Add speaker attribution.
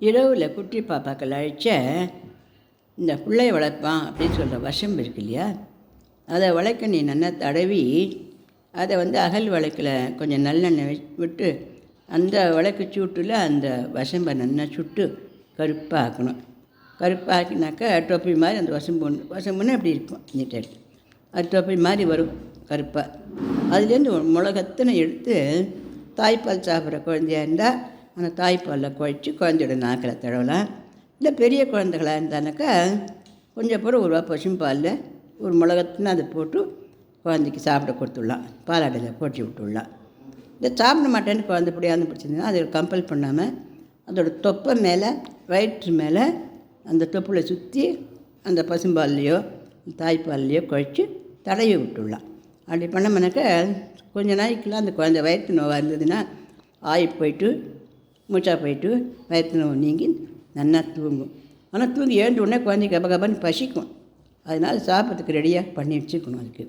Speaker 1: இரவில் குட்டி பாப்பாக்கள் அழைச்ச இந்த பிள்ளைய வளர்ப்பான் அப்படின்னு சொல்கிற வசம்பு இருக்கு இல்லையா, அதை வளைக்க நீ நல்லா தடவி அதை அகல் வளைக்கில் கொஞ்சம் நல்லெண்ணெய் விட்டு அந்த விளக்கு சூட்டில் அந்த வசம்பை நல்லா சுட்டு கருப்பாக ஆக்கணும். கருப்பாக ஆக்கினாக்கா டொப்பி மாதிரி அந்த வசம்புன்னு அப்படி இருக்கும் நீட்டாக, அது டொப்பி மாதிரி வரும் கருப்பாக. அதுலேருந்து மிளகத்தனை எடுத்து தாய்ப்பால் சாப்பிட்ற குழந்தையாக இருந்தால் அந்த தாய்ப்பாலில் குழைச்சி குழந்தையோட நாக்கில் தடவலாம். இல்லை பெரிய குழந்தைகளாக இருந்தானாக்கா கொஞ்சம் அப்புறம் ஒரு பசும்பாலில் ஒரு மிளகத்துன்னு அதை போட்டு குழந்தைக்கு சாப்பிட கொடுத்துடலாம், பாலாடையில் போட்டு விட்டுடலாம். இந்த சாப்பிட மாட்டேன்னு குழந்தை பிடியாதுன்னு பிடிச்சிருந்தா அதை கம்பல் பண்ணாமல் அதோடய தொப்பை மேலே வயிற்று மேலே அந்த தொப்பில் சுற்றி அந்த பசும்பால்லையோ தாய்ப்பால்லையோ குழைச்சி தடவி விட்டுடலாம். அப்படி பண்ணோம்னாக்கா கொஞ்சம் நாளைக்கெல்லாம் அந்த குழந்தை வயிற்று நோவாக இருந்ததுன்னா போயிட்டு மூச்சா போயிட்டு வயிற்று நோவு நீங்கி நல்லா தூங்கும். ஆனால் தூங்கி எழுந்த உடனே குழந்தைக்கு கபகபன்னு பசிக்கும். அதனால் சாப்பிட்றதுக்கு ரெடியாக பண்ணி வச்சுக்கணும் அதுக்கு.